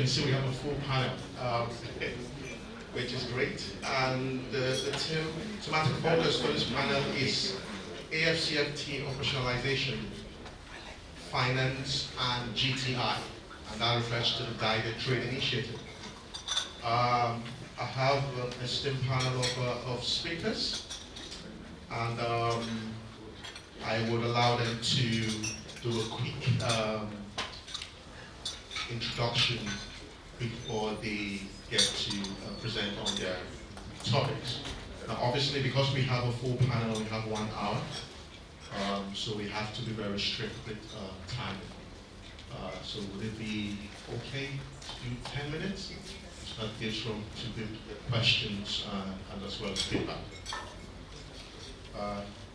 can see we have a full panel, which is great. And the thematic focus for this panel is AfCFT operationalization, finance, and GTI, and that refers to the Guided Trade Initiative. I have an esteemed panel of speakers, and I would allow them to do a quick introduction before they get to present on their topics. Now, obviously, because we have a full panel, we have 1 hour, so we have to be very strict with time. So would it be okay to do 10 minutes? So that gives room to good questions and as well as feedback.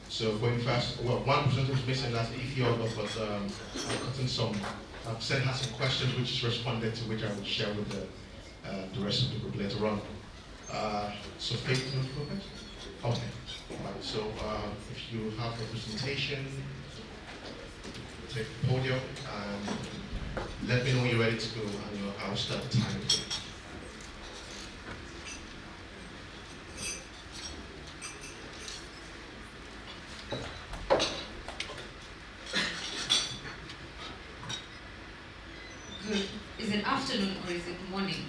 So going first, well, one presenter is missing, that's AfIELN, but I've sent her some questions which is responded to, which I will share with the rest of the group later on. So Faith, do you want to go first? Okay. Right. So if you have a presentation, take the podium and let me know when you're ready to go, and I'll start the time. Good. Is it afternoon or is it morning?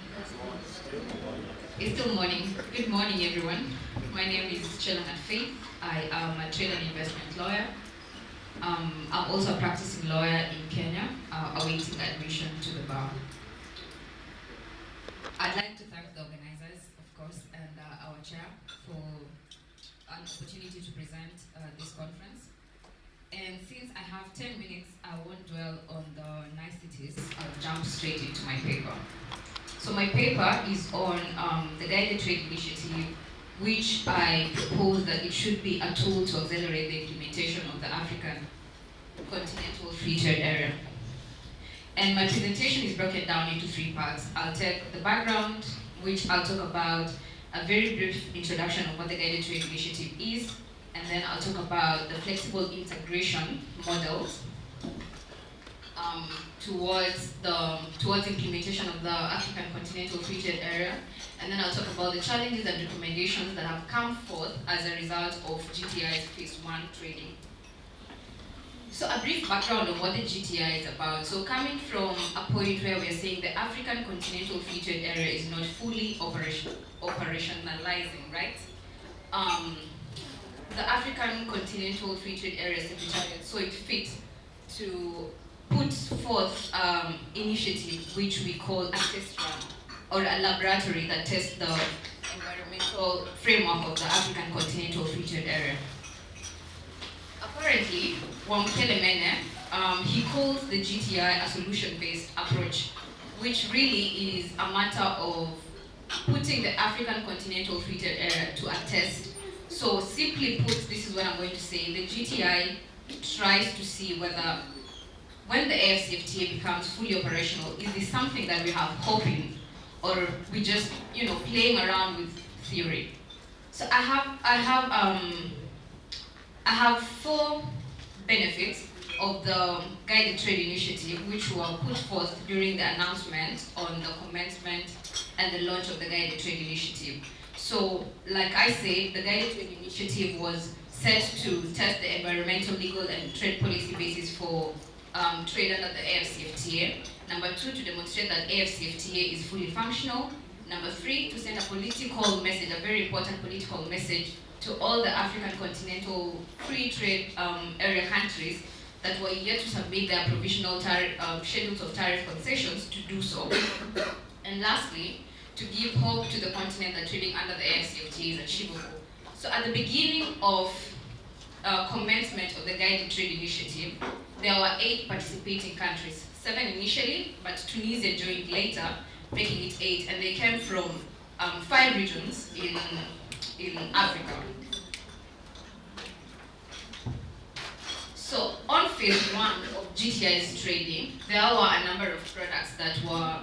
It's still morning. Good morning, everyone. My name is Faith. I am a trade and investment lawyer. I'm also a practicing lawyer in Kenya, awaiting admission to the bar. I'd like to thank the organizers, of course, and our chair for an opportunity to present this conference. And since I have 10 minutes, I won't dwell on the niceties. I'll jump straight into my paper. So my paper is on the Guided Trade Initiative, which I propose that it should be a tool to accelerate the implementation of the African Continental Free Trade Area. And my presentation is broken down into 3 parts. I'll take the background, which I'll talk about a very brief introduction of what the Guided Trade Initiative is, and then I'll talk about the flexible integration models towards implementation of the African Continental Free Trade Area, and then I'll talk about the challenges and recommendations that have come forth as a result of GTI's Phase 1 trading. So a brief background on what the GTI is about. So coming from a point where we're saying the African Continental Free Trade Area is not fully operationalizing, right? The African Continental Free Trade Area Secretariat saw it fit to put forth initiative which we call a test run, or a laboratory that tests the environmental framework of the African Continental Free Trade Area. Apparently, Wamukele Mene, he calls the GTI a solution-based approach, which really is a matter of putting the African Continental Free Trade Area to a test. So simply put, this is what I'm going to say. The GTI tries to see whether, when the AfCFTA becomes fully operational, is this something that we have hope in, or we just, playing around with theory? So I have 4 benefits of the Guided Trade Initiative, which were put forth during the announcement on the commencement and the launch of the Guided Trade Initiative. So, like I said, the Guided Trade Initiative was set to test the environmental, legal, and trade policy basis for trade under the AfCFTA. Number 2, to demonstrate that AfCFTA is fully functional. Number 3, to send a political message, a very important political message to all the African Continental Free Trade Area countries that were yet to submit their provisional schedules of tariff concessions to do so. And lastly, to give hope to the continent that trading under the AfCFTA is achievable. So at the beginning of commencement of the Guided Trade Initiative, there were 8 participating countries, 7 initially, but Tunisia joined later, making it 8, and they came from 5 regions in Africa. So on Phase 1 of GTI's trading, there were a number of products that were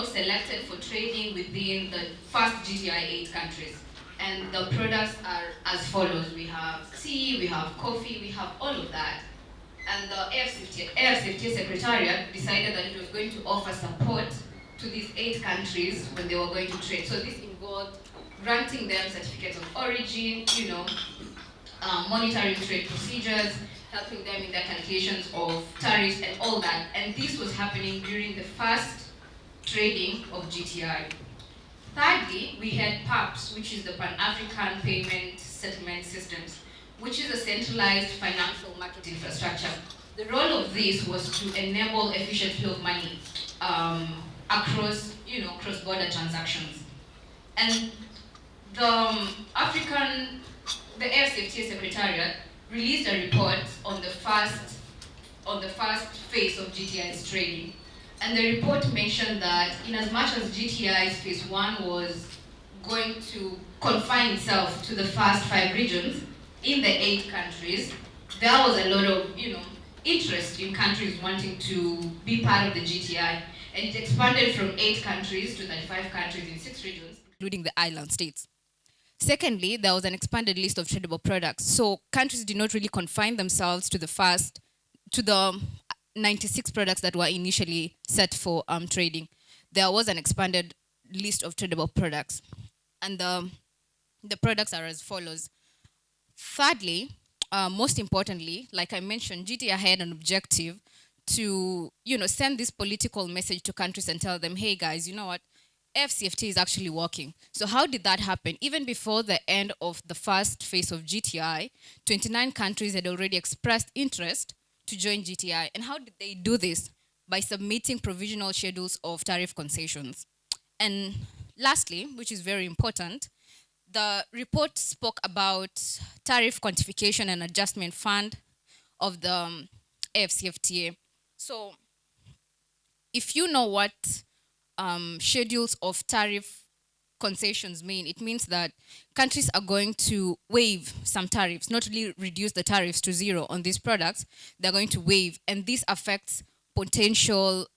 selected for trading within the first GTI 8 countries. And the products are as follows. We have tea, we have coffee, we have all of that. And the AfCFTA Secretariat decided that it was going to offer support to these 8 countries when they were going to trade. So this involved granting them certificates of origin, monitoring trade procedures, helping them in their calculations of tariffs and all that. And this was happening during the first trading of GTI. Thirdly, we had PAPS, which is the Pan-African Payment Settlement Systems, which is a centralized financial market infrastructure. The role of this was to enable efficient flow of money across, cross-border transactions. And the AfCFTA Secretariat released a report on the first phase of GTI's trading. And the report mentioned that in as much as GTI's phase 1 was going to confine itself to the first 5 regions in the 8 countries, there was a lot of interest in countries wanting to be part of the GTI. And it expanded from 8 countries to 35 countries in 6 regions, including the island states. Secondly, there was an expanded list of tradable products. So countries did not really confine themselves to the 96 products that were initially set for trading. There was an expanded list of tradable products. And the products are as follows. Thirdly, most importantly, like I mentioned, GTI had an objective to, send this political message to countries and tell them, hey guys, you know what? FCFT is actually working. So how did that happen? Even before the end of the first phase of GTI, 29 countries had already expressed interest to join GTI. And how did they do this? By submitting provisional schedules of tariff concessions. And lastly, which is very important, the report spoke about tariff quantification and adjustment fund of the AfCFTA. So if you know what schedules of tariff concessions mean, it means that countries are going to waive some tariffs, not really reduce the tariffs to 0 on these products. They're going to waive, and this affects potential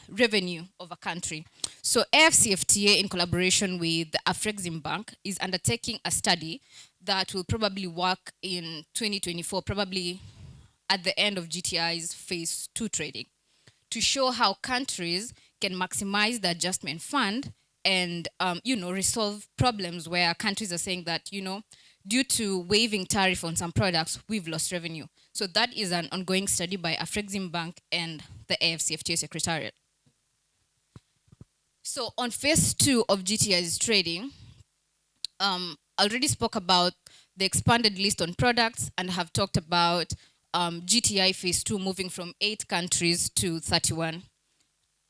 revenue of a country. So AfCFTA, in collaboration with the AfIELN Bank, is undertaking a study that will probably work in 2024, probably at the end of GTI's phase 2 trading, to show how countries can maximize the adjustment fund and resolve problems where countries are saying that, due to waiving tariff on some products, we've lost revenue. So that is an ongoing study by AfIELN Bank and the AfCFTA Secretariat. So on phase 2 of GTI's trading, I already spoke about the expanded list on products and have talked about GTI phase 2 moving from 8 countries to 31.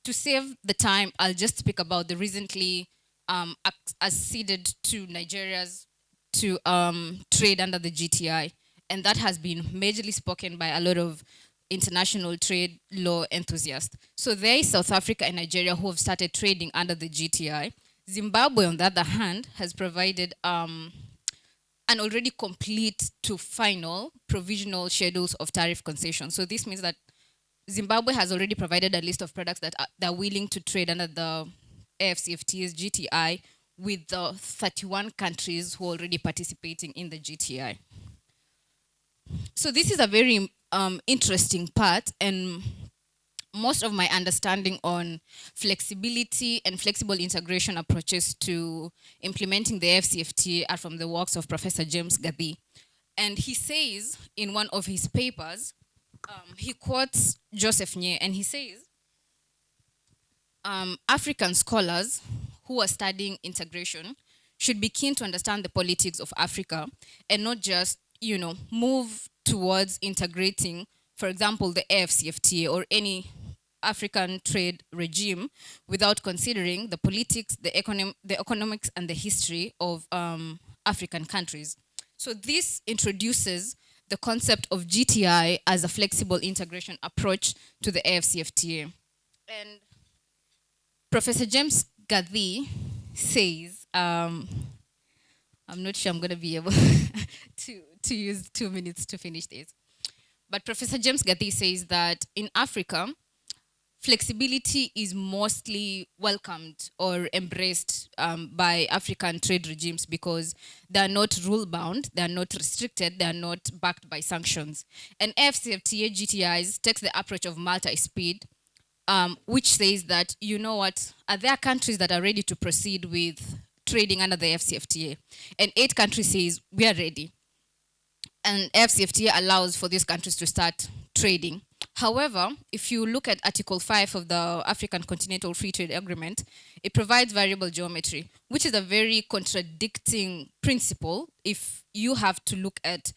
To save the time, I'll just speak about the recently acceded to Nigeria's to trade under the GTI. And that has been majorly spoken by a lot of international trade law enthusiasts. So there is South Africa and Nigeria who have started trading under the GTI. Zimbabwe, on the other hand, has provided an already complete to final provisional schedules of tariff concession. So this means that Zimbabwe has already provided a list of products that are willing to trade under the AfCFTA's GTI with the 31 countries who are already participating in the GTI. So this is a very interesting part, and most of my understanding on flexibility and flexible integration approaches to implementing the AfCFTA are from the works of Professor James Gathie. And he says in one of his papers, he quotes Joseph Nye, and he says, African scholars who are studying integration should be keen to understand the politics of Africa and not just, move towards integrating, for example, the AfCFTA or any African trade regime without considering the politics, the economics, and the history of African countries. So this introduces the concept of GTI as a flexible integration approach to the AfCFTA. And Professor James Gathie says, I'm not sure I'm going to be able to use 2 minutes to finish this. But Professor James Gathie says that in Africa, flexibility is mostly welcomed or embraced by African trade regimes because they're not rule-bound, they're not restricted, they're not backed by sanctions. And AfCFTA GTIs takes the approach of multi-speed, which says that, you know what, there are countries that are ready to proceed with trading under the FCFTA. And 8 countries says, we are ready. And FCFTA allows for these countries to start trading. However, if you look at Article 5 of the African Continental Free Trade Agreement, it provides variable geometry, which is a very contradicting principle if you have to look at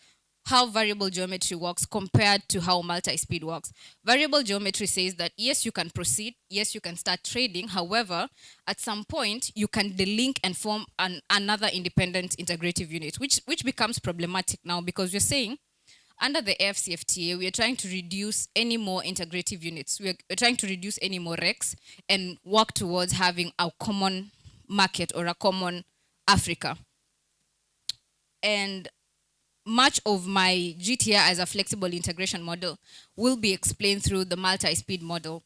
how variable geometry works compared to how multi-speed works. Variable geometry says that yes, you can proceed, yes, you can start trading. However, at some point, you can delink and form another independent integrative unit, which becomes problematic now because you're saying under the AfCFTA, we are trying to reduce any more integrative units. We're trying to reduce any more RECs and work towards having a common market or a common Africa. And much of my GTI as a flexible integration model will be explained through the multi-speed model,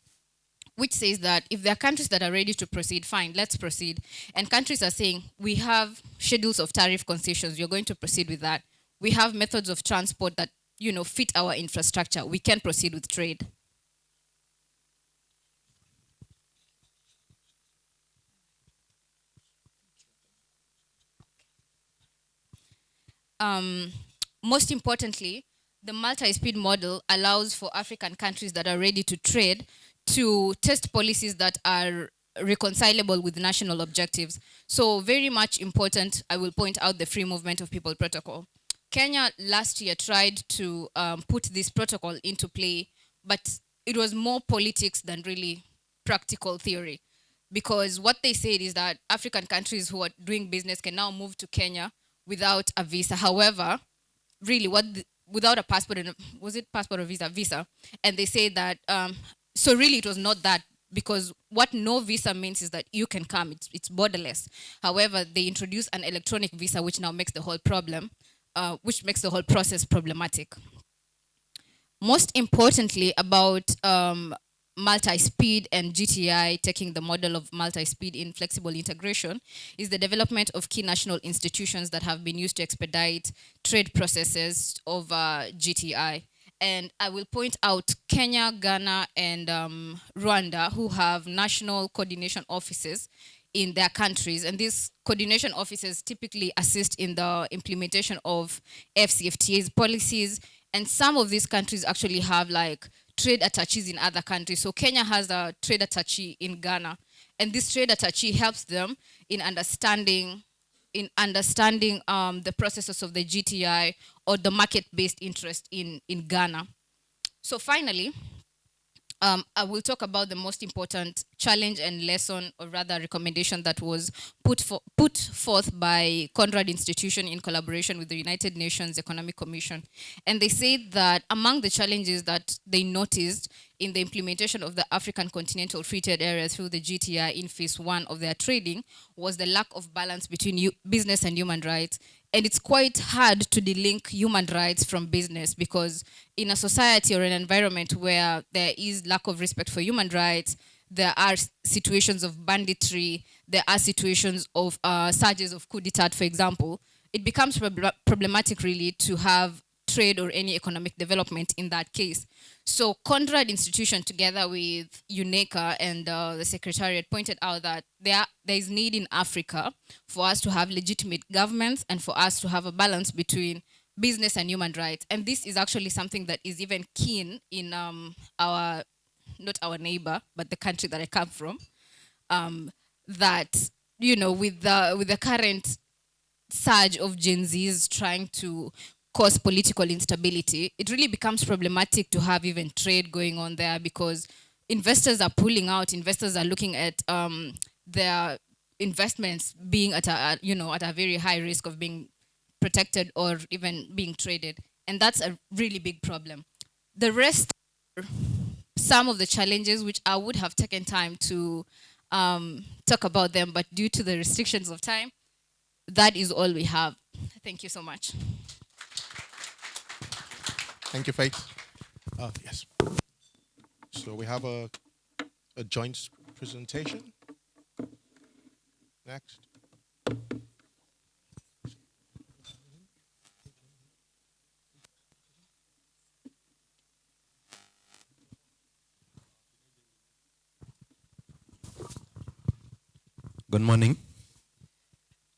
which says that if there are countries that are ready to proceed, fine, let's proceed. And countries are saying, we have schedules of tariff concessions, you're going to proceed with that. We have methods of transport that, fit our infrastructure. We can proceed with trade. Most importantly, the multi-speed model allows for African countries that are ready to trade to test policies that are reconcilable with national objectives. So very much important, I will point out the free movement of people protocol. Kenya last year tried to put this protocol into play, but it was more politics than really practical theory. Because what they said is that African countries who are doing business can now move to Kenya without a visa. However, really, without a passport, and was it passport or visa? Visa. And they say that, so really it was not that, because what no visa means is that you can come, it's borderless. However, they introduced an electronic visa, which now makes the whole problem, which makes the whole process problematic. Most importantly about multi-speed and GTI taking the model of multi-speed in flexible integration is the development of key national institutions that have been used to expedite trade processes of GTI. And I will point out Kenya, Ghana, and Rwanda, who have national coordination offices in their countries. And these coordination offices typically assist in the implementation of FCFTA's policies. And some of these countries actually have like trade attaches in other countries. So Kenya has a trade attaché in Ghana. And this trade attaché helps them in understanding the processes of the GTI or the market-based interest in Ghana. So finally, I will talk about the most important challenge and lesson, or rather recommendation, that was put forth by Conrad Institution in collaboration with the United Nations Economic Commission. And they said that among the challenges that they noticed in the implementation of the African Continental Free Trade Area through the GTI in phase 1 of their trading was the lack of balance between business and human rights. And it's quite hard to delink human rights from business, because in a society or an environment where there is lack of respect for human rights, there are situations of banditry, there are situations of surges of coup d'etat, for example, it becomes problematic really to have trade or any economic development in that case. So Conrad Institution, together with UNECA and the Secretariat, pointed out that there is need in Africa for us to have legitimate governments and for us to have a balance between business and human rights. And this is actually something that is even keen in not our neighbor, but the country that I come from, that, with the current surge of Gen Zs trying to cause political instability, it really becomes problematic to have even trade going on there, because investors are pulling out. Investors are looking at their investments being at a very high risk of being protected or even being traded, and that's a really big problem. The rest, some of the challenges which I would have taken time to talk about them, but due to the restrictions of time, that is all we have. Thank you so much. Thank you, Faith. Yes. So we have a joint presentation. Next. Good morning.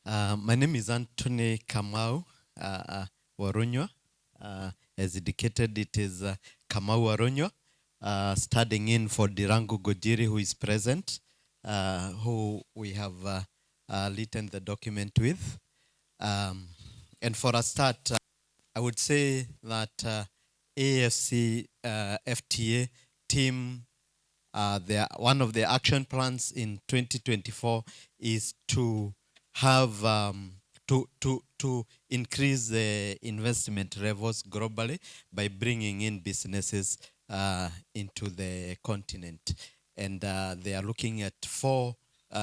My name is Anthony Kamau Warunywa. As indicated, it is Kamau Warunywa, studying in for Dirangu Gojiri, who is present, who we have written the document with. And for a start, I would say that AFC FTA team, one of the action plans in 2024 is to have to increase the investment levels globally by bringing in businesses into the continent. And they are looking at four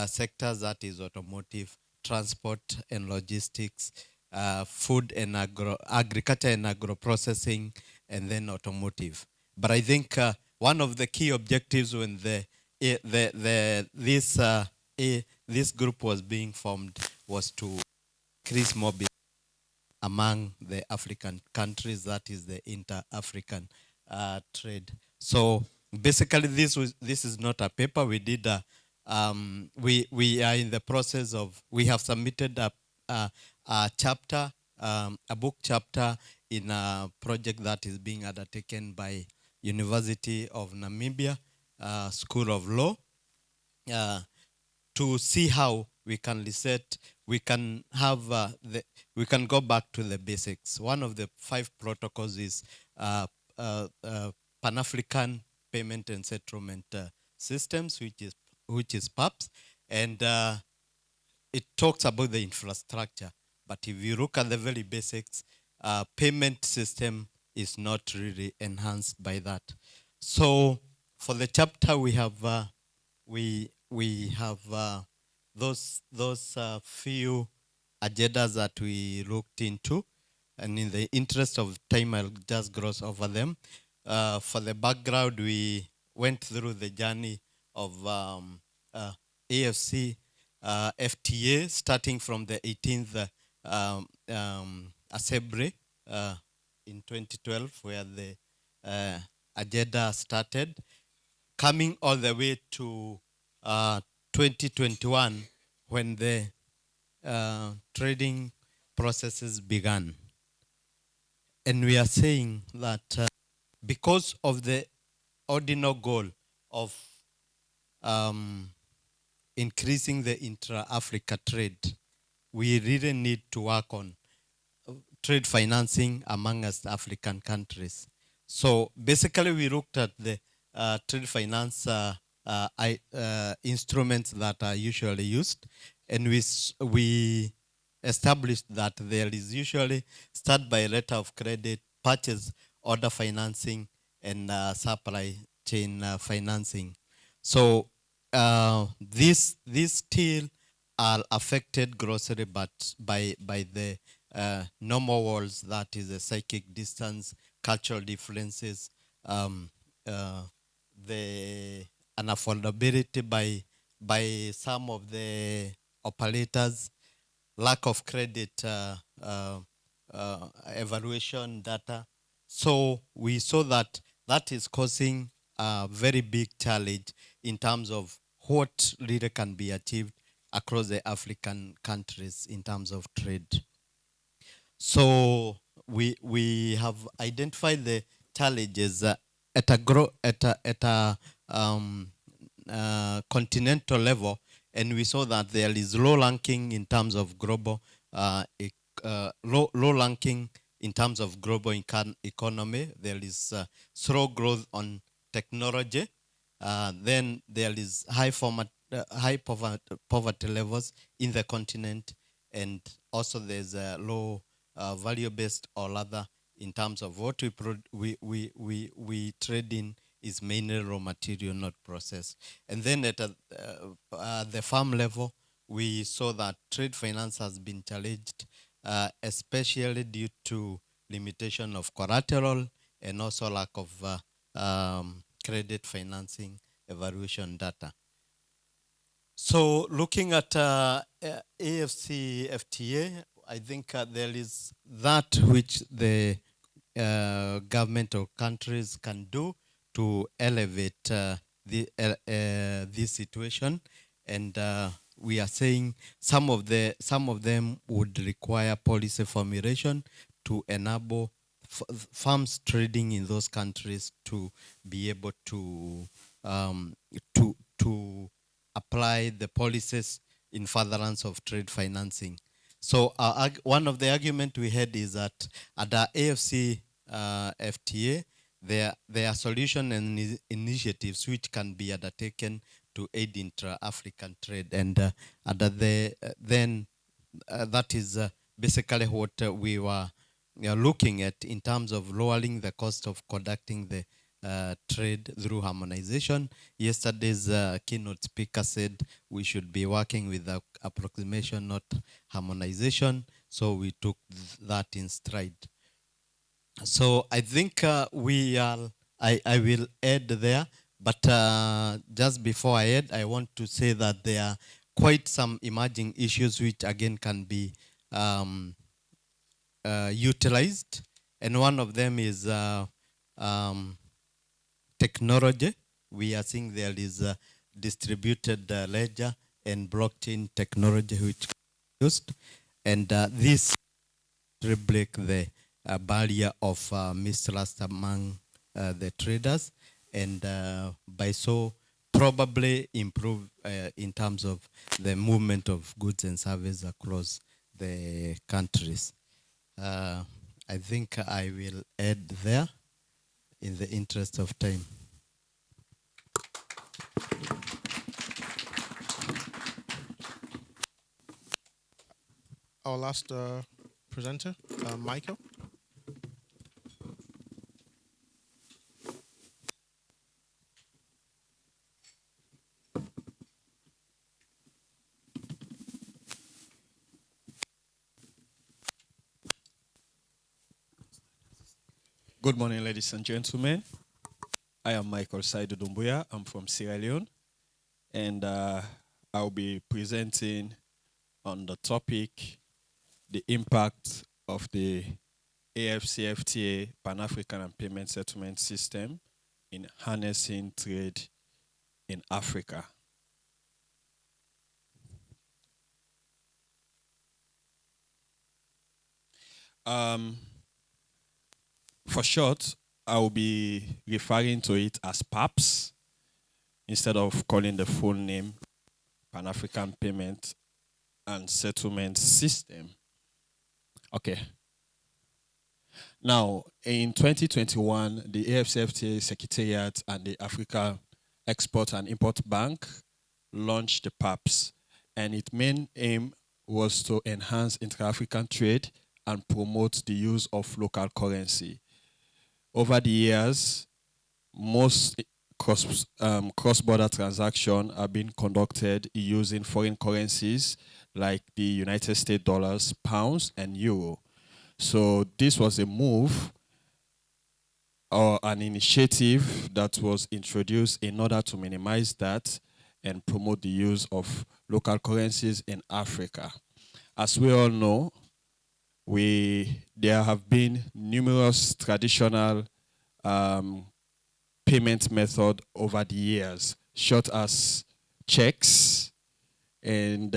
sectors, that is automotive, transport and logistics, food and agriculture and agro-processing, and then automotive. But I think one of the key objectives when this group was being formed was to increase mobility among the African countries, that is the inter-African trade. So basically this is not a paper. We did we are in the process of, we have submitted a chapter, a book chapter in a project that is being undertaken by University of Namibia, School of Law, to see how we can reset, we can have we can go back to the basics. One of the 5 protocols is Pan-African Payment and Settlement Systems, which is PAPS, and it talks about the infrastructure. But if you look at the very basics, payment system is not really enhanced by that. So for the chapter, we have those few agendas that we looked into, and in the interest of time, I'll just gloss over them. For the background, we went through the journey of AFC FTA, starting from the 18th Assembly in 2012, where the agenda started, coming all the way to 2021, when the trading processes began. And we are saying that because of the ordinal goal of increasing the intra-Africa trade, we really need to work on trade financing among us African countries. So basically we looked at the trade finance instruments that are usually used, and we established that there is usually start by letter of credit, purchase order financing, and supply chain financing. So these still are affected grossly, but by the normal walls, that is the psychic distance, cultural differences, the unaffordability by some of the operators, lack of credit evaluation data. So we saw that that is causing a very big challenge in terms of what really can be achieved across the African countries in terms of trade. So we have identified the challenges at a continental level, and we saw that there is low ranking in terms of global low ranking in terms of global economy. There is slow growth on technology. Then there is high poverty levels in the continent, and also there's a low value-based or rather in terms of what we trade in is mainly raw material, not process. And then at the farm level, we saw that trade finance has been challenged, especially due to limitation of collateral and also lack of credit financing evaluation data. So looking at AFC FTA, I think there is that which the government or countries can do to elevate this situation. And we are saying some of them would require policy formulation to enable farms trading in those countries to be able to to apply the policies in furtherance of trade financing. So one of the argument we had is that at the AFC FTA, there are solution and initiatives which can be undertaken to aid intra-African trade, and that is basically what we were looking at in terms of lowering the cost of conducting the trade through harmonization. Yesterday's keynote speaker said we should be working with approximation, not harmonization. So we took that in stride. So I think I will add there, but just before I add, I want to say that there are quite some emerging issues which again can be utilized, and one of them is technology. We are seeing there is a distributed ledger and blockchain technology which is used, and this will break the barrier of mistrust among the traders, and by so probably improve in terms of the movement of goods and services across the countries. I think I will add there in the interest of time. Our last presenter, Michael. Good morning, ladies and gentlemen. I am Michael Saidu Dumbuya. I'm from Sierra Leone, and I'll be presenting on the topic, the impact of the AfCFTA Pan-African and Payment Settlement System in harnessing trade in Africa. For short, I will be referring to it as PAPS instead of calling the full name Pan-African Payment and Settlement System. Okay. Now, in 2021, the AfCFTA Secretariat and the Africa Export and Import Bank launched the PAPS, and its main aim was to enhance intra-African trade and promote the use of local currency. Over the years, most cross-border transactions are being conducted using foreign currencies like the United States dollars, pounds, and euro. So this was a move or an initiative that was introduced in order to minimize that and promote the use of local currencies in Africa. As we all know, there have been numerous traditional payment methods over the years, such as checks and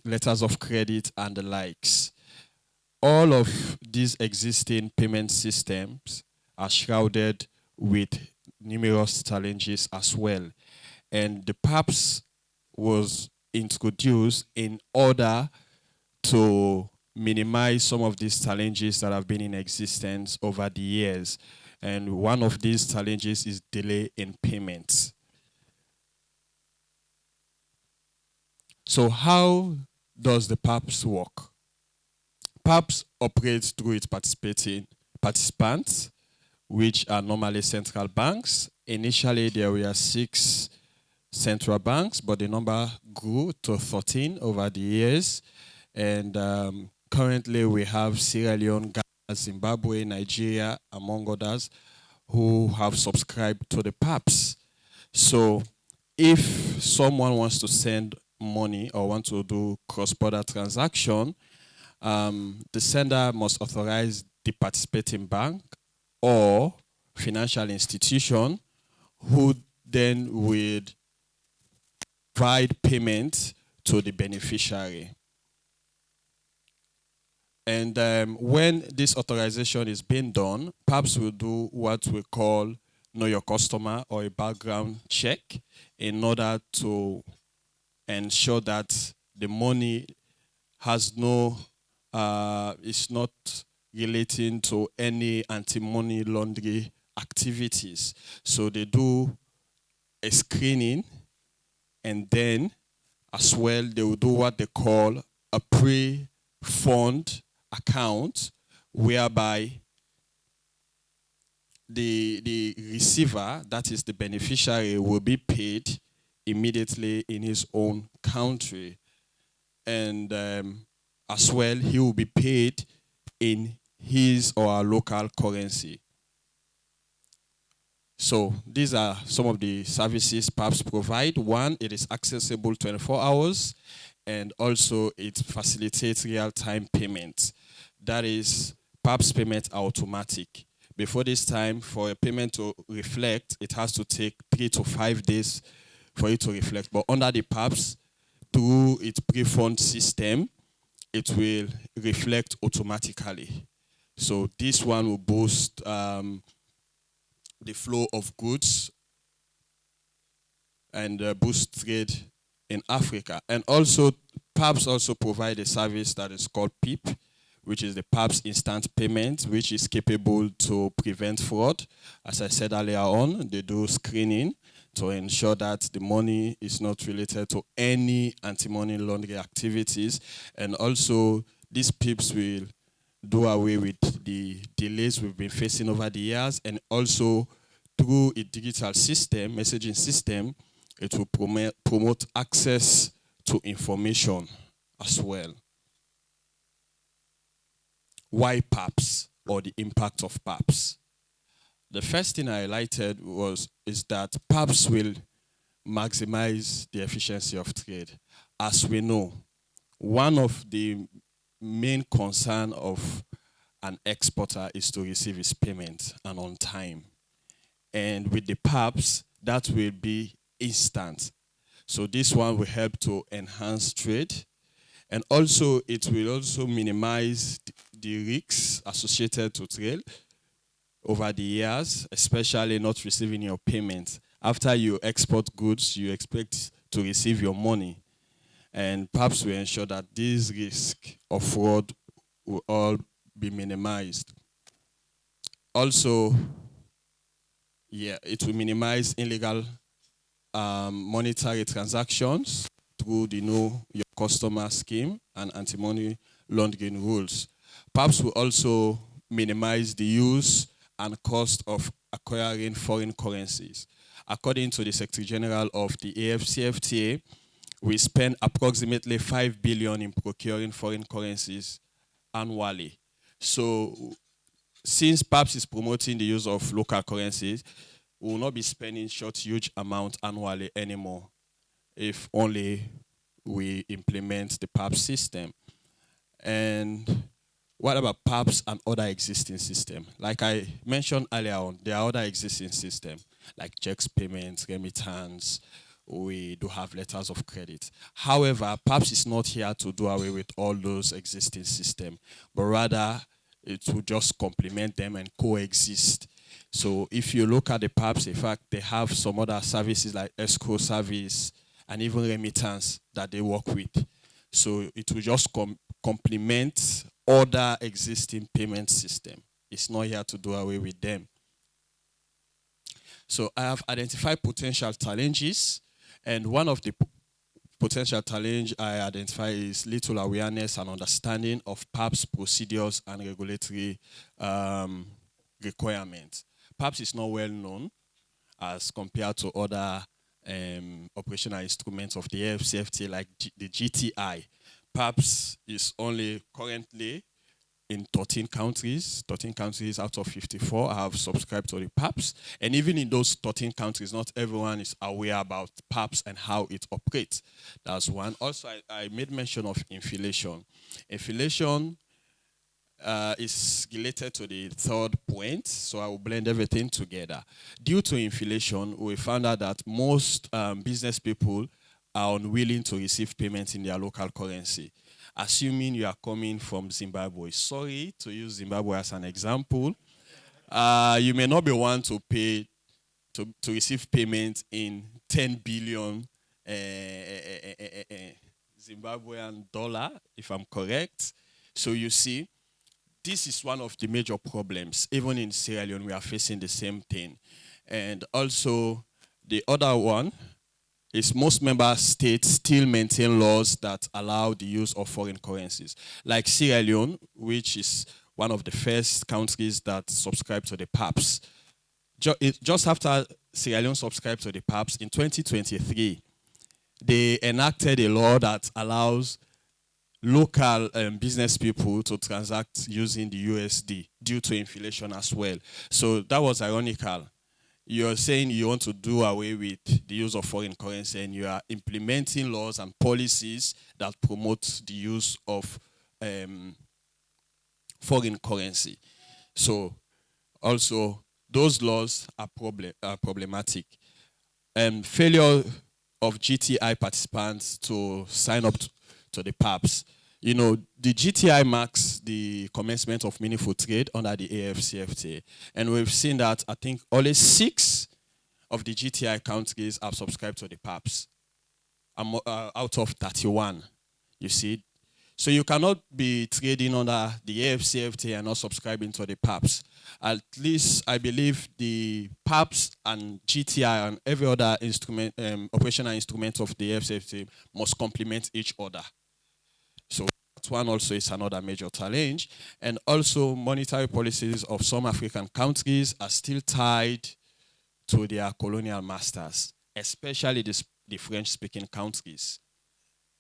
letters of credit and the likes. All of these existing payment systems are shrouded with numerous challenges as well. And the PAPS was introduced in order to minimize some of these challenges that have been in existence over the years. And one of these challenges is delay in payments. So how does the PAPS work? PAPS operates through its participants, which are normally central banks. Initially, there were 6 central banks, but the number grew to 13 over the years. And currently, we have Sierra Leone, Ghana, Zimbabwe, Nigeria, among others, who have subscribed to the PAPS. So if someone wants to send money or want to do cross-border transaction, the sender must authorize the participating bank or financial institution, who then would provide payment to the beneficiary. And when this authorization is being done, PAPS will do what we call know your customer or a background check in order to ensure that the money has no, is not relating to any anti-money laundering activities. So they do a screening, and then as well they will do what they call a pre-fund account, whereby the receiver, that is the beneficiary, will be paid immediately in his own country. And as well, he will be paid in his or our local currency. So these are some of the services PAPS provide. One, it is accessible 24 hours, and also it facilitates real-time payment. That is PAPS payment automatic. Before this time, for a payment to reflect, it has to take 3 to 5 days for it to reflect. But under the PAPS, through its pre-fund system, it will reflect automatically. So this one will boost the flow of goods and boost trade in Africa. And also, PAPS also provide a service that is called PIP, which is the PAPS instant payment, which is capable to prevent fraud. As I said earlier on, they do screening to ensure that the money is not related to any anti-money laundering activities. And also, these PIPs will do away with the delays we've been facing over the years, and also through a digital system, messaging system, it will promote access to information as well. Why PAPS, or the impact of PAPS? The first thing I highlighted is that PAPS will maximize the efficiency of trade. As we know, one of the main concern of an exporter is to receive his payment and on time. And with the PAPS, that will be instant. So this one will help to enhance trade. And also, it will also minimize the risks associated to trade over the years, especially not receiving your payment. After you export goods, you expect to receive your money. And PAPS will ensure that this risk of fraud will all be minimized. Also, it will minimize illegal monetary transactions through the Know Your Customer scheme and anti-money laundering rules. PAPS will also minimize the use and cost of acquiring foreign currencies. According to the Secretary General of the AfCFTA, we spend approximately 5 billion in procuring foreign currencies annually. So since PAPS is promoting the use of local currencies, we will not be spending such huge amount annually anymore, if only we implement the PAPS system. And what about PAPS and other existing systems? Like I mentioned earlier on, there are other existing systems like checks payments, remittance. We do have letters of credit. However, PAPS is not here to do away with all those existing systems, but rather it will just complement them and coexist. So if you look at the PAPS, in fact, they have some other services like escrow service and even remittance that they work with. So it will just complement other existing payment system. It's not here to do away with them. So I have identified potential challenges, and one of the potential challenge I identify is little awareness and understanding of PAPS procedures and regulatory requirements. PAPS is not well known as compared to other operational instruments of the AfCFTA like the GTI. PAPS is only currently in 13 countries. 13 countries out of 54 have subscribed to the PAPS. And even in those 13 countries, not everyone is aware about PAPS and how it operates. That's one. Also, I made mention of inflation. Inflation is related to the third point, so I will blend everything together. Due to inflation, we found out that most business people are unwilling to receive payment in their local currency. Assuming you are coming from Zimbabwe, sorry to use Zimbabwe as an example, you may not be one to pay to receive payment in 10 billion Zimbabwean dollar, if I'm correct. So you see, this is one of the major problems. Even in Sierra Leone, we are facing the same thing. And also, the other one is most member states still maintain laws that allow the use of foreign currencies. Like Sierra Leone, which is one of the first countries that subscribe to the PAPS. Just after Sierra Leone subscribed to the PAPS, in 2023, they enacted a law that allows local business people to transact using the USD due to inflation as well. So that was ironical. You're saying you want to do away with the use of foreign currency and you are implementing laws and policies that promote the use of foreign currency. So also those laws are problematic. Failure of GTI participants to sign up to the PAPS. You know, the GTI marks the commencement of meaningful trade under the AfCFTA. And we've seen that I think only 6 of the GTI countries have subscribed to the PAPS out of 31, you see. So you cannot be trading under the AfCFTA and not subscribing to the PAPS. At least I believe the PAPS and GTI and every other instrument, operational instrument of the AfCFTA must complement each other. So that one also is another major challenge. And also monetary policies of some African countries are still tied to their colonial masters, especially the French-speaking countries.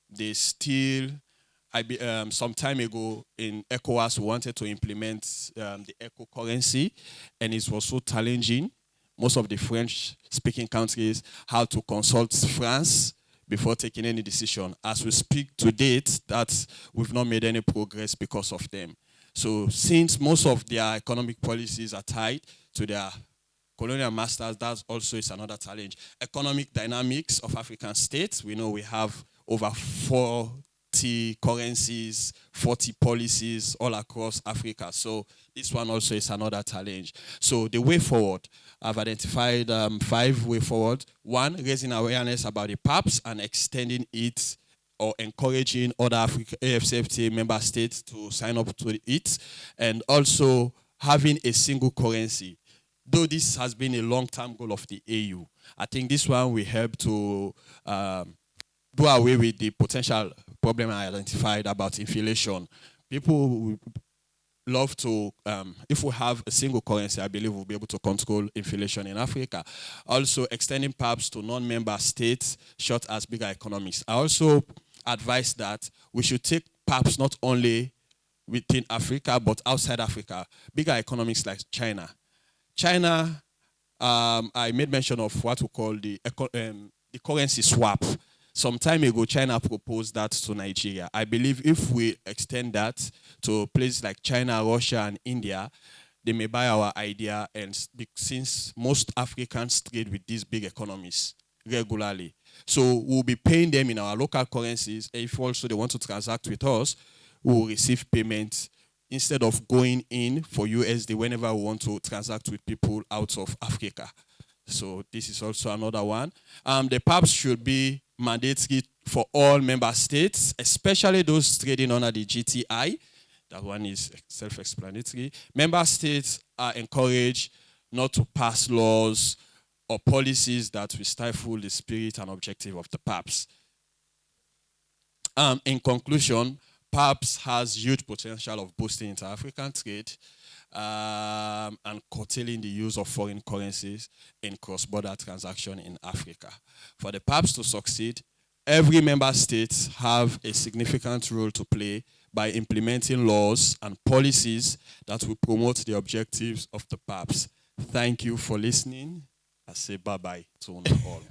They still, some time ago in ECOWAS, we wanted to implement the ECO currency, and it was so challenging. Most of the French-speaking countries had to consult France before taking any decision. As we speak to date, that we've not made any progress because of them. So since most of their economic policies are tied to their colonial masters, that also is another challenge. Economic dynamics of African states, we know we have over 40 currencies, 40 policies all across Africa. So this one also is another challenge. So the way forward, I've identified 5 way forward. 1, raising awareness about the PAPS and extending it or encouraging other AfCFTA member states to sign up to it. And also having a single currency. Though this has been a long-term goal of the AU, I think this one will help to do away with the potential problem I identified about inflation. People love to, if we have a single currency, I believe we'll be able to control inflation in Africa. Also, extending PAPS to non-member states, short as bigger economies. I also advise that we should take PAPS not only within Africa, but outside Africa. Bigger economies like China. China, I made mention of what we call the currency swap. Some time ago, China proposed that to Nigeria. I believe if we extend that to places like China, Russia, and India, they may buy our idea, and since most Africans trade with these big economies regularly. So we'll be paying them in our local currencies. If also they want to transact with us, we'll receive payments instead of going in for USD whenever we want to transact with people out of Africa. So this is also another one. The PAPS should be mandatory for all member states, especially those trading under the GTI. That one is self-explanatory. Member states are encouraged not to pass laws or policies that will stifle the spirit and objective of the PAPS. In conclusion, PAPS has huge potential of boosting inter-African trade and curtailing the use of foreign currencies in cross-border transactions in Africa. For the PAPS to succeed, every member state have a significant role to play by implementing laws and policies that will promote the objectives of the PAPS. Thank you for listening. I say bye-bye to all.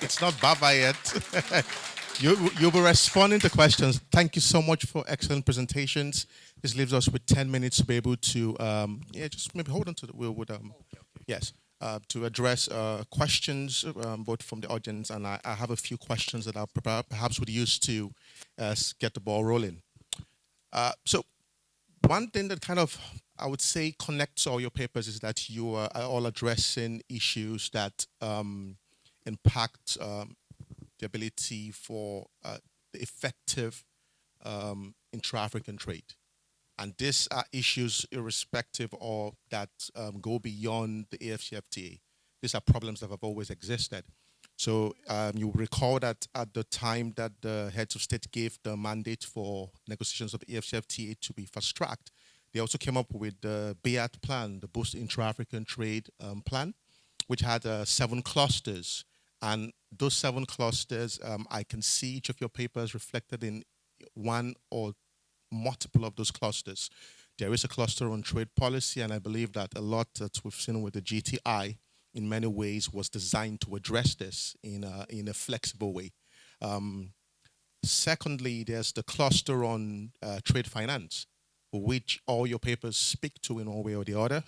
It's not bye-bye yet. You'll be responding to questions. Thank you so much for excellent presentations. This leaves us with 10 minutes to be able to, just maybe hold on to the wheel with, yes. to address questions both from the audience, and I have a few questions that I perhaps would use to get the ball rolling. So one thing that kind of, I would say, connects all your papers is that you are all addressing issues that impact the ability for the effective intra-African trade. And these are issues irrespective of that go beyond the AfCFTA. These are problems that have always existed. So you recall that at the time that the heads of state gave the mandate for negotiations of the AfCFTA to be fast-tracked, they also came up with the BAT plan, the Boost Intra-African Trade Plan, which had 7 clusters. And those 7 clusters, I can see each of your papers reflected in one or multiple of those clusters. There is a cluster on trade policy, and I believe that a lot that we've seen with the GTI in many ways was designed to address this in a flexible way. Secondly, there's the cluster on trade finance, which all your papers speak to in one way or the other,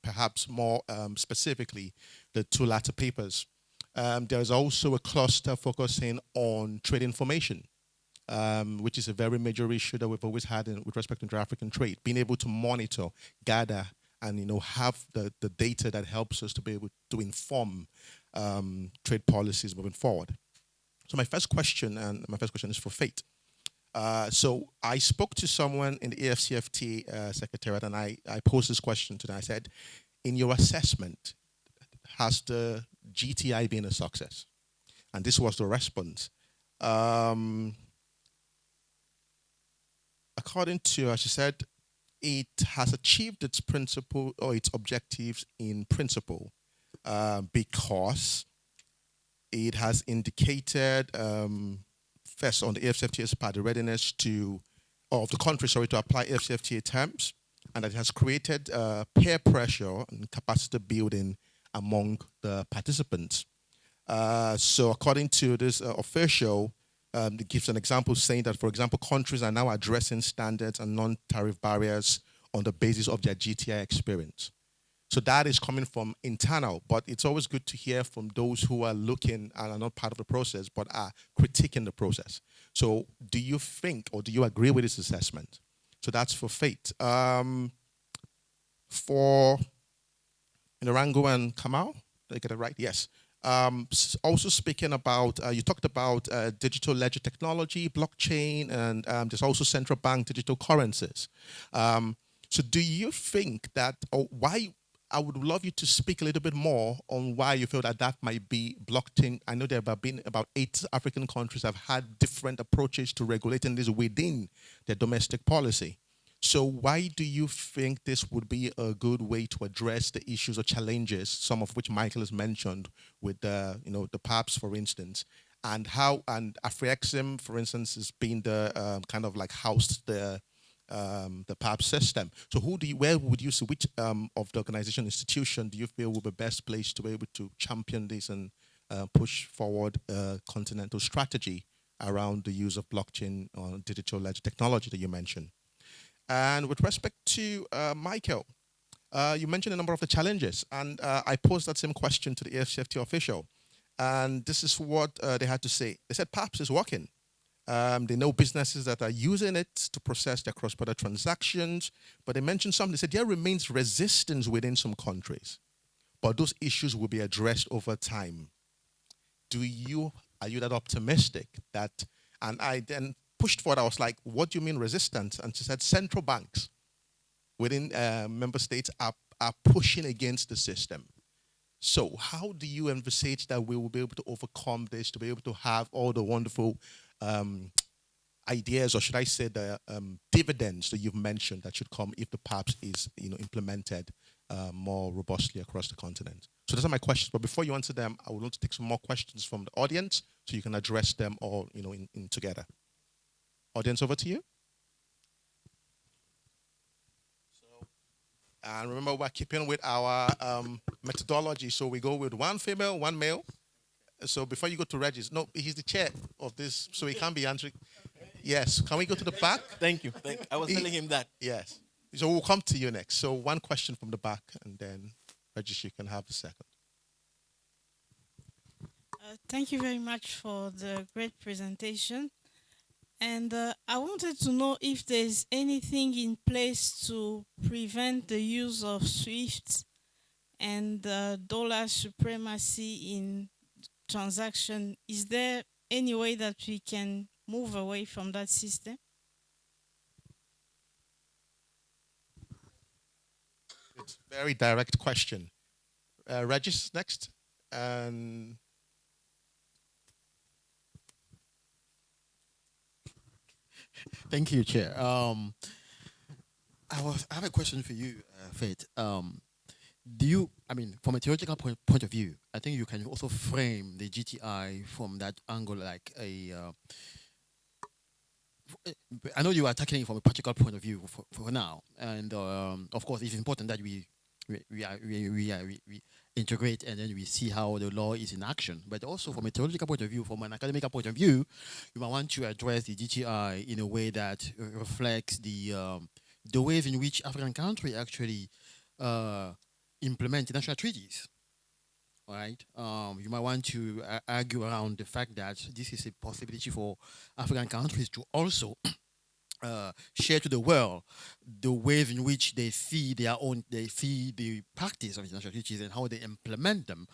perhaps more specifically, the 2 latter papers. There's also a cluster focusing on trade information, which is a very major issue that we've always had with respect to African trade, being able to monitor, gather, and have the data that helps us to be able to inform trade policies moving forward. So my first question is for Faith. So I spoke to someone in the AfCFTA Secretariat, and I posed this question to them. I said, in your assessment, has the GTI been a success? And this was the response. According to her, she said, it has achieved its principle or its objectives in principle because it has indicated, first on the AfCFTA's part, the readiness of the country, to apply AfCFTA terms, and that it has created peer pressure and capacity building among the participants. So according to this official, it gives an example saying that, for example, countries are now addressing standards and non-tariff barriers on the basis of their GTI experience. So that is coming from internal, but it's always good to hear from those who are looking and are not part of the process, but are critiquing the process. So do you think, or do you agree with this assessment? So that's for Faith. For Narango and Kamal, did I get it right? Yes. Also speaking about, you talked about digital ledger technology, blockchain, and there's also central bank digital currencies. So do you think that, or why, I would love you to speak a little bit more on why you feel that that might be blockchain. I know there have been about 8 African countries have had different approaches to regulating this within their domestic policy. So why do you think this would be a good way to address the issues or challenges, some of which Michael has mentioned with the, the PAPs, for instance, and how, and AfriEXIM, for instance, has been the kind of like housed the PAP system. So where would you see, which of the organization institution do you feel will be best placed to be able to champion this and push forward a continental strategy around the use of blockchain or digital ledger technology that you mentioned? And with respect to Michael, you mentioned a number of the challenges, and I posed that same question to the AfCFTA official, and this is what they had to say. They said PAPS is working. They know businesses that are using it to process their cross-border transactions, but they mentioned something. They said there remains resistance within some countries, but those issues will be addressed over time. Are you that optimistic that, and I then pushed forward, I was like, what do you mean resistance? And she said central banks within member states are pushing against the system. So how do you envisage that we will be able to overcome this, to be able to have all the wonderful ideas, or should I say the dividends that you've mentioned that should come if the PAPS is implemented more robustly across the continent? So those are my questions. But before you answer them, I would like to take some more questions from the audience so you can address them all in together. Audience, over to you. And remember, we're keeping with our methodology. So we go with 1 female, 1 male. So before you go to Regis, no, he's the chair of this, so he can't be answering. Yes, can we go to the back? Thank you. I was telling him that. Yes. So we'll come to you next. So 1 question from the back, and then Regis, you can have the second. Thank you very much for the great presentation. And I wanted to know if there's anything in place to prevent the use of SWIFT and dollar supremacy in transaction. Is there any way that we can move away from that system? It's a very direct question. Regis, next. And Thank you, Chair. I have a question for you, Faith. Do you, I mean, from a theoretical point of view, I think you can also frame the GTI from that angle, like I know you are tackling it from a practical point of view for now, and of course, it's important that we integrate and then we see how the law is in action. But also, from a theoretical point of view, from an academic point of view, you might want to address the GTI in a way that reflects the ways in which African countries actually implement international treaties. All right. You might want to argue around the fact that this is a possibility for African countries to also share to the world the ways in which they see the practice of international treaties and how they implement them,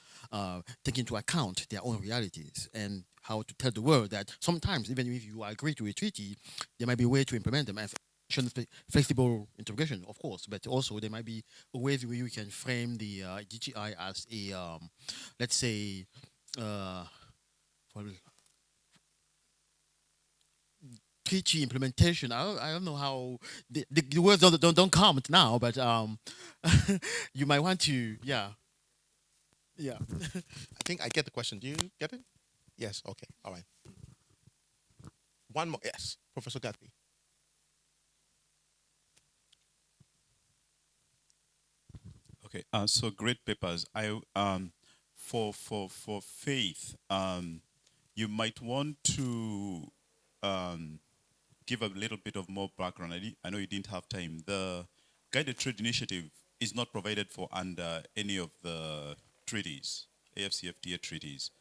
take into account their own realities, and how to tell the world that sometimes, even if you agree to a treaty, there might be a way to implement them as flexible integration, of course, but also there might be ways where you can frame the GTI as a, let's say, for treaty implementation. I don't know how the words don't come now, but you might want to, yeah. I think I get the question. Do you get it? Yes. Okay. All right. One more. Yes, Professor Gatby. Okay, so great papers. For Faith, you might want to um, give a little bit of more background. I know you didn't have time. The guided trade initiative is not provided for under any of the treaties, AfCFTA treaties.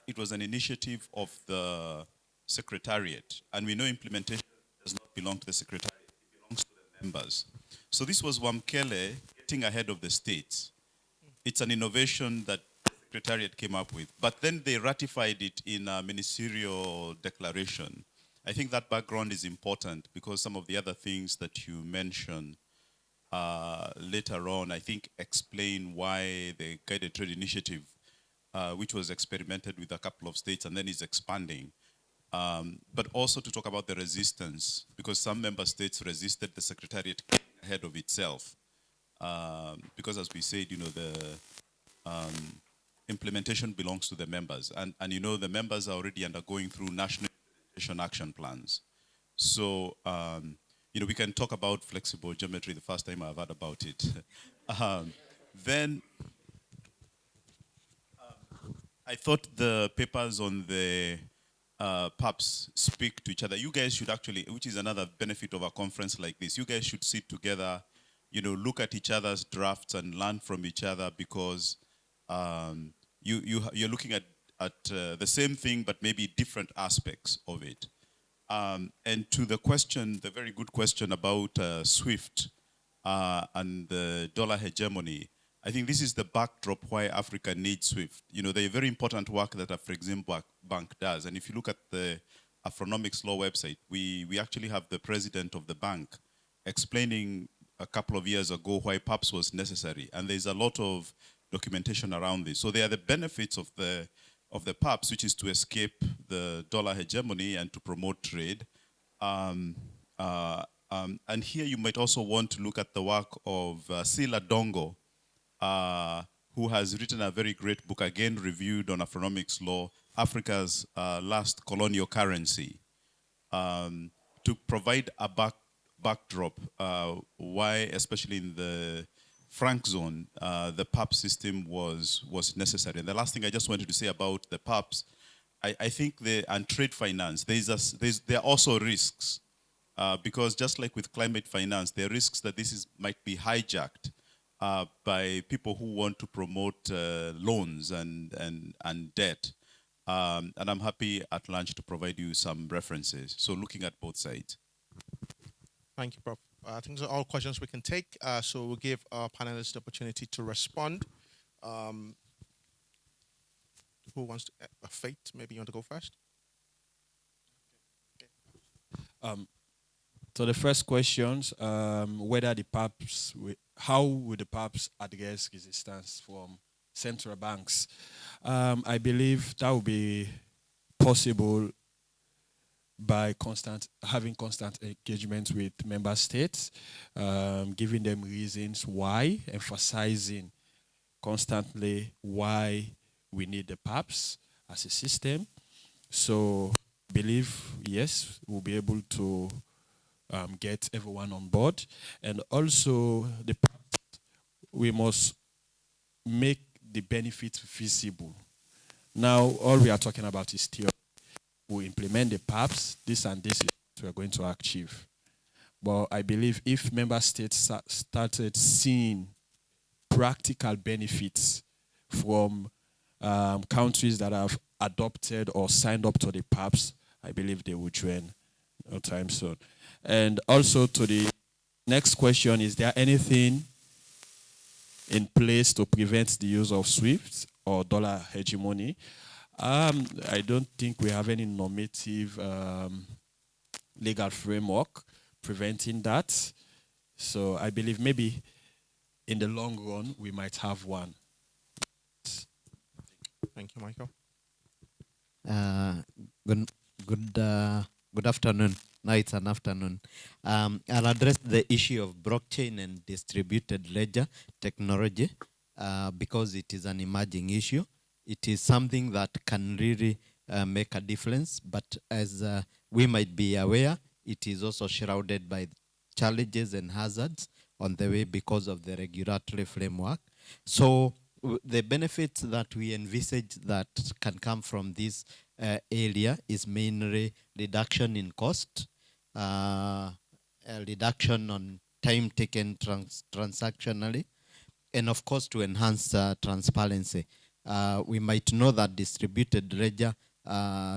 It was an initiative of the Secretariat, and we know implementation does not belong to the Secretariat, it belongs to the members. So this was Wamkele getting ahead of the states. It's an innovation that the Secretariat came up with, but then they ratified it in a ministerial declaration. I think that background is important because some of the other things that you mentioned later on, I think, explain why the guided trade initiative, which was experimented with a couple of states and then is expanding, but also to talk about the resistance, because some member states resisted the Secretariat ahead of itself. Because as we said, you know, the implementation belongs to the members. And you know, the members are already undergoing through national implementation action plans. So, you know, we can talk about flexible geometry the first time I've heard about it. Then I thought the papers on the PAPs speak to each other. You guys should actually, which is another benefit of a conference like this, you guys should sit together, you know, look at each other's drafts and learn from each other, because you're looking at the same thing, but maybe different aspects of it. And to the question, the very good question about SWIFT and the dollar hegemony, I think this is the backdrop why Africa needs SWIFT. You know, the very important work that Afreximbank does. And if you look at the Afronomics Law website, we actually have the president of the bank explaining a couple of years ago why PAPS was necessary. And there's a lot of documentation around this. So they are the benefits of the PAPS, which is to escape the dollar hegemony and to promote trade. And here you might also want to look at the work of Sila Dongo, who has written a very great book, again reviewed on Afronomics Law, Africa's Last Colonial Currency, to provide a backdrop why, especially in the franc zone, the PAP system was necessary. And the last thing I just wanted to say about the PAPs, I think and trade finance, there are also risks, because just like with climate finance, there are risks that might be hijacked by people who want to promote loans and debt. And I'm happy at lunch to provide you some references. So looking at both sides. Thank you, Prof. I think those are all questions we can take. So we'll give our panelists the opportunity to respond. Who wants to? Fate, maybe you want to go first? So the first questions, whether the PAPs, how would the PAPs address resistance from central banks? I believe that would be possible by having constant engagement with member states, giving them reasons why, emphasizing constantly why we need the PAPs as a system. So believe, yes, we'll be able to get everyone on board. And also, we must make the benefits visible. Now, all we are talking about is theory. We implement the PAPs, this and this is what we are going to achieve. But I believe if member states started seeing practical benefits from countries that have adopted or signed up to the PAPs, I believe they will join no time soon. And also to the next question, is there anything in place to prevent the use of SWIFT or dollar hegemony? I don't think we have any normative legal framework preventing that. So I believe maybe in the long run, we might have one. Thank you, Michael. Good afternoon. Night and afternoon. I'll address the issue of blockchain and distributed ledger technology because it is an emerging issue. It is something that can really make a difference, but as we might be aware, it is also shrouded by challenges and hazards on the way because of the regulatory framework. So the benefits that we envisage that can come from this area is mainly reduction in cost, a reduction on time taken transactionally, and of course to enhance transparency. We might know that distributed ledger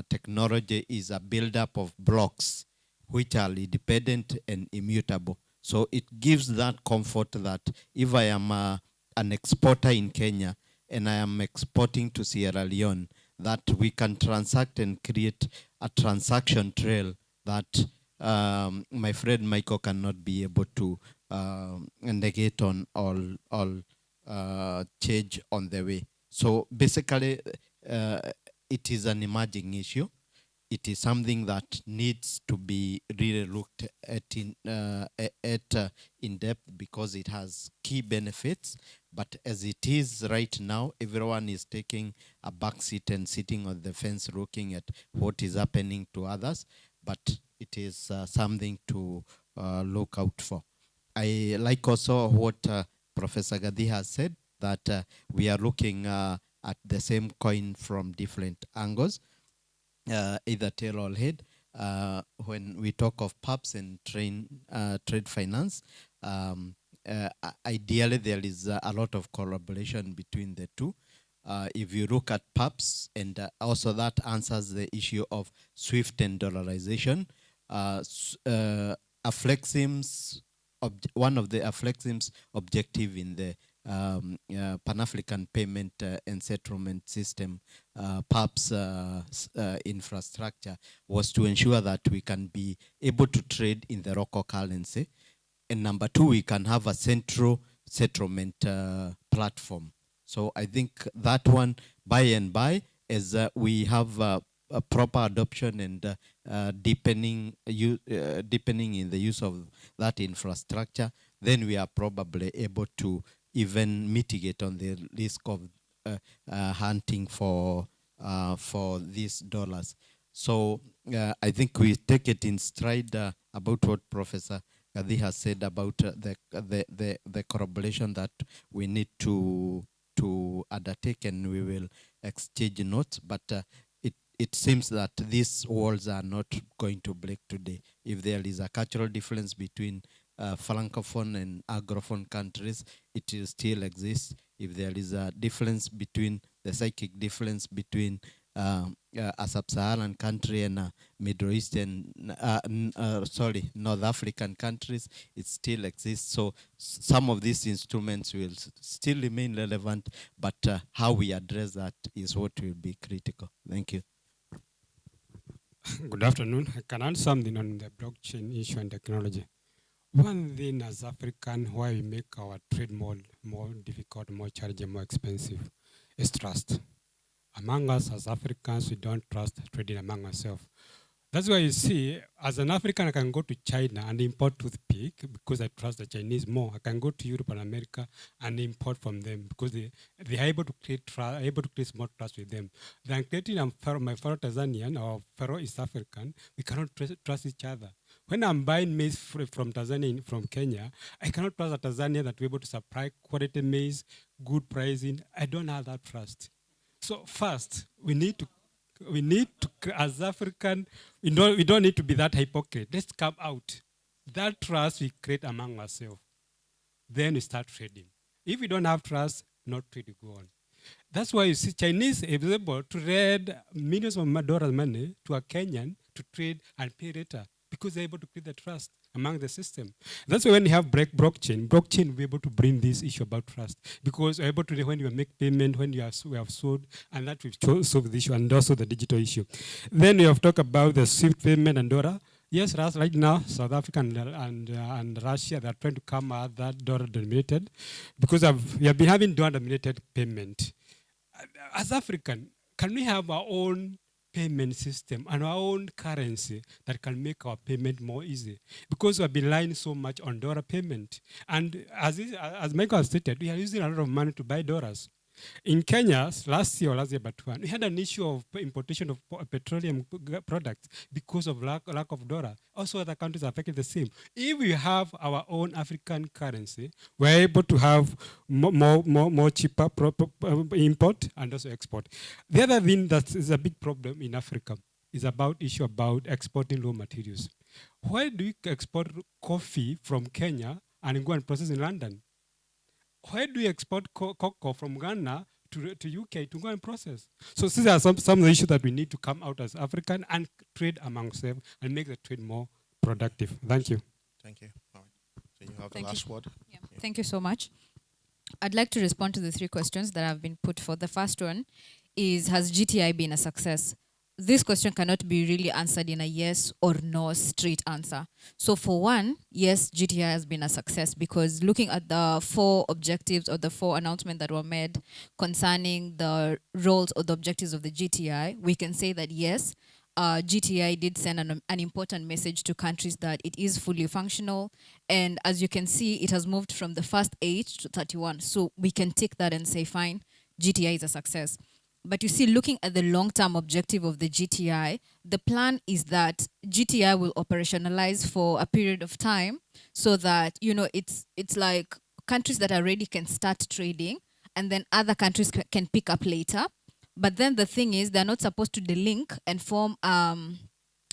technology is a buildup of blocks which are independent and immutable. So it gives that comfort that if I am an exporter in Kenya and I am exporting to Sierra Leone, that we can transact and create a transaction trail that my friend Michael cannot be able to negate on all change on the way. So basically, it is an emerging issue. It is something that needs to be really looked at in depth because it has key benefits. But as it is right now, everyone is taking a back seat and sitting on the fence looking at what is happening to others. But it is something to look out for. I like also what Professor Gadi has said, that we are looking at the same coin from different angles, either tail or head. When we talk of PAPs and trade finance, ideally there is a lot of collaboration between the two. If you look at PAPs, and also that answers the issue of SWIFT and dollarization, one of the AfIELN's objective in the Pan-African Payment and Settlement System, PAPS infrastructure, was to ensure that we can be able to trade in the local currency. And number two, we can have a central settlement platform. So I think that one, by and by, as we have a proper adoption and deepening in the use of that infrastructure, then we are probably able to even mitigate on the risk of hunting for these dollars. So I think we take it in stride about what Professor Gadi has said about the corroboration that we need to undertake, and we will exchange notes. But it seems that these walls are not going to break today. If there is a cultural difference between francophone and anglophone countries, it will still exist. If there is a difference between the psychic difference between a sub-Saharan country and a Middle Eastern, North African countries, it still exists. So some of these instruments will still remain relevant, but how we address that is what will be critical. Thank you. Good afternoon. I can add something on the blockchain issue and technology. One thing as African, why we make our trade more difficult, more challenging, more expensive, is trust. Among us as Africans, we don't trust trading among ourselves. That's why you see, as an African, I can go to China and import toothpick because I trust the Chinese more. I can go to Europe and America and import from them because they are able to create more trust with them. Than creating my fellow Tanzanian or fellow East African, we cannot trust each other. When I'm buying maize from Tanzania, from Kenya, I cannot trust a Tanzania that we're able to supply quality maize, good pricing. I don't have that trust. So first, we need to, as African, we don't need to be that hypocrite. Let's come out. That trust we create among ourselves. Then we start trading. If we don't have trust, not trade will go on. That's why you see Chinese is able to trade millions of dollars money to a Kenyan to trade and pay later because they're able to create the trust among the system. That's why when you have blockchain will be able to bring this issue about trust because you're able to, when you make payment, when we have sold, and that will solve the issue and also the digital issue. Then we have talked about the SWIFT payment and dollar. Yes, right now, South Africa and Russia, they're trying to come at that dollar denominated because we have been having dollar denominated payment. As African, can we have our own payment system and our own currency that can make our payment more easy? Because we've been relying so much on dollar payment. And as Michael stated, we are using a lot of money to buy dollars. In Kenya, last year, but we had an issue of importation of petroleum products because of lack of dollar. Also, other countries are affected the same. If we have our own African currency, we're able to have more cheaper import and also export. The other thing that is a big problem in Africa is issue about exporting raw materials. Why do we export coffee from Kenya and go and process in London? Why do we export cocoa from Ghana to UK to go and process? So these are some of the issues that we need to come out as African and trade among ourselves and make the trade more productive. Thank you. Thank you. All right. So you have the last word. Yeah. Thank you so much. I'd like to respond to the 3 questions that have been put forth. The first one is, has GTI been a success? This question cannot be really answered in a yes or no straight answer. So for one, yes, GTI has been a success because looking at the 4 objectives or the 4 announcements that were made concerning the roles or the objectives of the GTI, we can say that yes, GTI did send an important message to countries that it is fully functional. And as you can see, it has moved from the first 8 to 31. So we can take that and say, fine, GTI is a success. But you see, looking at the long-term objective of the GTI, the plan is that GTI will operationalize for a period of time so that, it's like countries that are ready can start trading and then other countries can pick up later. But then the thing is, they're not supposed to delink and form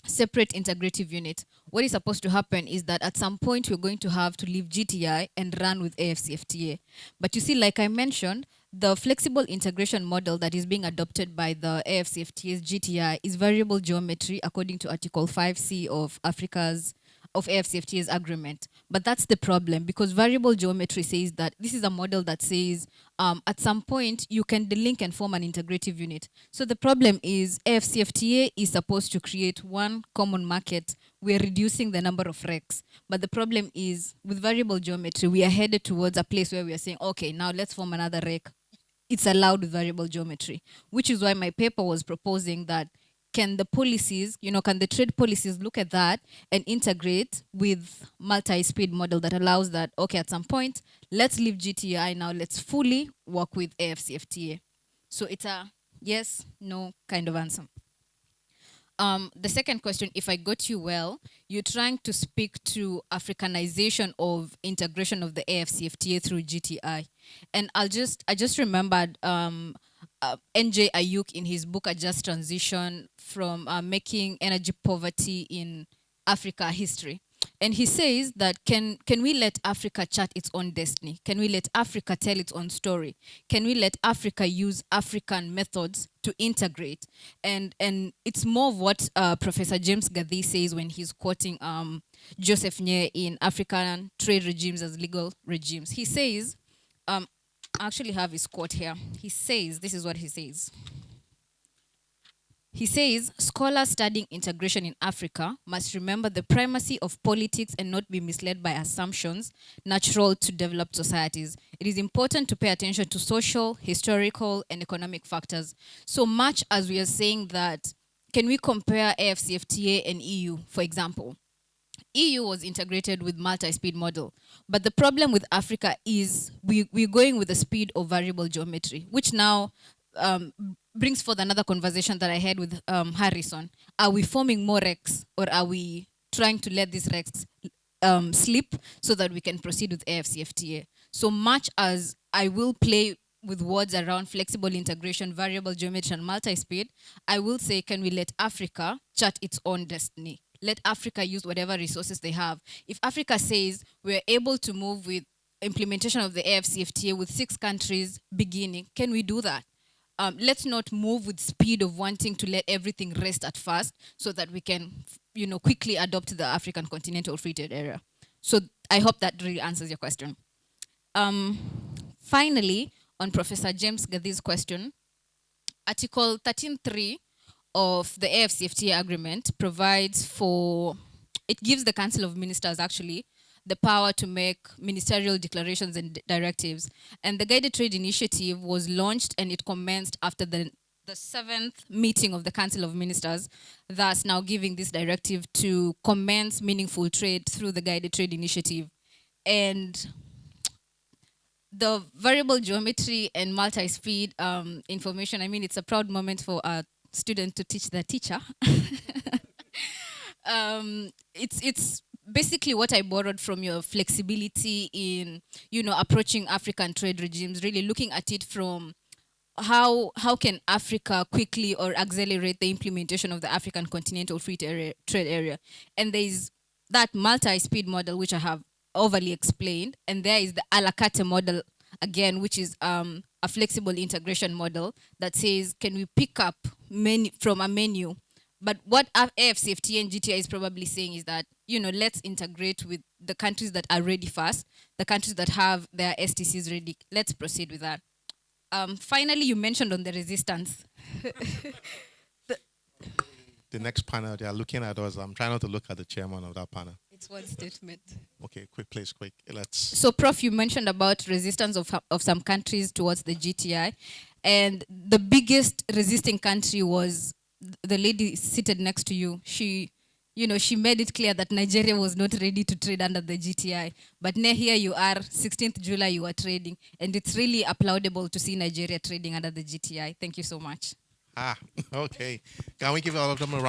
separate integrative unit. What is supposed to happen is that at some point we're going to have to leave GTI and run with AfCFTA. But you see, like I mentioned, the flexible integration model that is being adopted by the AfCFTA's GTI is variable geometry according to Article 5C of AfCFTA's agreement. But that's the problem because variable geometry says that this is a model that says at some point you can delink and form an integrative unit. So the problem is AfCFTA is supposed to create one common market. We're reducing the number of recs. But the problem is with variable geometry, we are headed towards a place where we are saying, okay, now let's form another rec. It's allowed with variable geometry, which is why my paper was proposing that can the policies, can the trade policies look at that and integrate with multi-speed model that allows that, okay, at some point, let's leave GTI now, let's fully work with AfCFTA. So it's a yes, no kind of answer. The second question, if I got you well, you're trying to speak to Africanization of integration of the AfCFTA through GTI. And I just remembered NJ Ayuk in his book, A Just Transition, from making energy poverty in Africa history. And he says that can we let Africa chart its own destiny? Can we let Africa tell its own story? Can we let Africa use African methods to integrate? And it's more of what Professor James Gathi says when he's quoting Joseph Nye in African Trade Regimes as Legal Regimes. He says, I actually have his quote here. He says, this is what he says. He says, scholars studying integration in Africa must remember the primacy of politics and not be misled by assumptions natural to developed societies. It is important to pay attention to social, historical, and economic factors. So much as we are saying that, can we compare AfCFTA and EU, for example? EU was integrated with multi-speed model. But the problem with Africa is we're going with the speed of variable geometry, which now brings forth another conversation that I had with Harrison. Are we forming more RECs, or are we trying to let these RECs slip so that we can proceed with AfCFTA? So much as I will play with words around flexible integration, variable geometry, and multi-speed, I will say, can we let Africa chart its own destiny? Let Africa use whatever resources they have. If Africa says we're able to move with implementation of the AfCFTA with 6 countries beginning, can we do that? Let's not move with speed of wanting to let everything rest at first so that we can, quickly adopt the African Continental Free Trade Area. So I hope that really answers your question. Finally, on Professor James Gathi's question, Article 13.3 of the AfCFTA agreement provides for, it gives the Council of Ministers actually the power to make ministerial declarations and directives. And the Guided Trade Initiative was launched and it commenced after the 7th meeting of the Council of Ministers, thus now giving this directive to commence meaningful trade through the Guided Trade Initiative. And the variable geometry and multi-speed information, I mean, it's a proud moment for a student to teach their teacher. It's basically what I borrowed from your flexibility in, approaching African trade regimes, really looking at it from how can Africa quickly or accelerate the implementation of the African Continental Free Trade Area. And there is that multi-speed model, which I have overly explained, and there is the a la carte model, again, which is a flexible integration model that says, can we pick up from a menu? But what AfCFTA and GTI is probably saying is that, let's integrate with the countries that are ready first, the countries that have their STCs ready. Let's proceed with that. Finally, you mentioned on the resistance. The next panel, they are looking at us. I'm trying not to look at the chairman of that panel. It's one statement. Okay, quick, please, quick. Let's. So, Prof, you mentioned about resistance of some countries towards the GTI. And the biggest resisting country was the lady seated next to you. She made it clear that Nigeria was not ready to trade under the GTI. But now here you are, 16th July, you are trading. And it's really applaudable to see Nigeria trading under the GTI. Thank you so much. Okay. Can we give all of them a round?